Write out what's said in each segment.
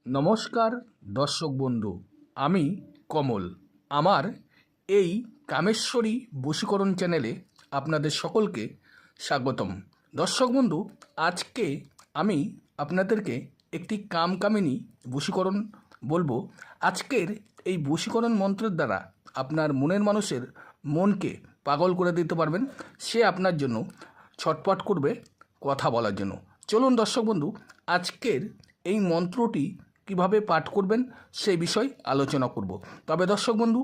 নমস্কার দর্শক বন্ধু, আমি কমল। আমার এই কামেশ্বরী বশীকরণ চ্যানেলে আপনাদের সকলকে স্বাগতম। দর্শক বন্ধু, আজকে আমি আপনাদেরকে একটি কামিনী বশীকরণ বলবো। আজকের এই বশীকরণ মন্ত্রের দ্বারা আপনার মনের মানুষের মনকে পাগল করে দিতে পারবেন। সে আপনার জন্য ছটপট করবে কথা বলার জন্য। চলুন দর্শক বন্ধু, আজকের এই মন্ত্রটি কিভাবে পাঠ করবেন সেই বিষয় আলোচনা করব। তবে দর্শক বন্ধু,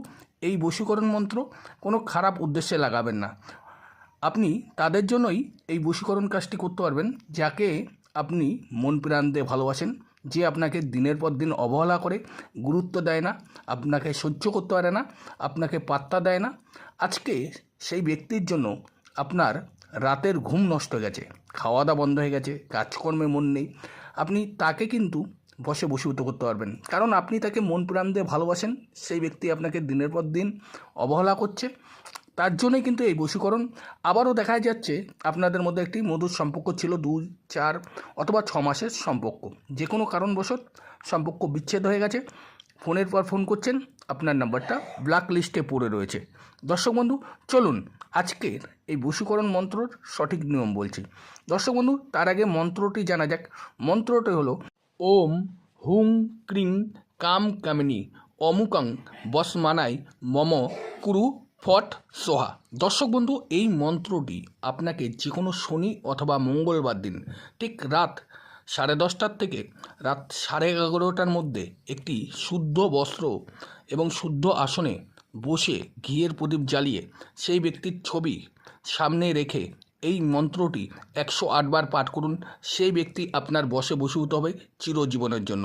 এই বশীকরণ মন্ত্র কোনো খারাপ উদ্দেশ্যে লাগাবেন না। আপনি তাদের জন্যই এই বশীকরণ কাজটি করতে পারবেন যাকে আপনি মন প্রাণ দিয়ে ভালোবাসেন, যে আপনাকে দিনের পর দিন অবহেলা করে, গুরুত্ব দেয় না, আপনাকে সহ্য করতে পারে না, আপনাকে পাত্তা দেয় না। আজকে সেই ব্যক্তির জন্য আপনার রাতের ঘুম নষ্ট হয়ে গেছে, খাওয়া দাওয়া বন্ধ হয়ে গেছে, কাজকর্মে মন নেই। আপনি তাকে কিন্তু বশীভূত করতে পারবেন, কারণ আপনি তাকে মন প্রাণ দিয়ে ভালোবাসেন। সেই ব্যক্তি আপনাকে দিনের পর দিন অবহেলা করছে, তার জন্যই কিন্তু এই বশীকরণ। আবারও দেখা যাচ্ছে আপনাদের মধ্যে একটি মধুর সম্পর্ক ছিল, 2, 4 অথবা 6 মাসের সম্পর্ক। যে কোনো কারণবশত সম্পর্ক বিচ্ছেদ হয়ে গেছে, ফোনের পর ফোন করছেন, আপনার নাম্বারটা ব্ল্যাক লিস্টে পড়ে রয়েছে। দর্শক বন্ধু, চলুন আজকের এই বশীকরণ মন্ত্রর সঠিক নিয়ম বলছি। দর্শক বন্ধু, তার আগে মন্ত্রটি জানা যাক। মন্ত্রটি হলো ওম হুং ক্রিং কামিনী অমুকং বসমানাই মম কুরু ফট সোহা। দর্শক বন্ধু, এই মন্ত্রটি আপনাকে যে কোনো শনি অথবা মঙ্গলবার দিন ঠিক রাত 10:30 থেকে রাত 11:30টার মধ্যে একটি শুদ্ধ বস্ত্র এবং শুদ্ধ আসনে বসে ঘিয়ের প্রদীপ জ্বালিয়ে সেই ব্যক্তির ছবি সামনে রেখে এই মন্ত্রটি 108 বার পাঠ করুন। সেই ব্যক্তি আপনার বশে বশীভূত হবে চিরজীবনের জন্য।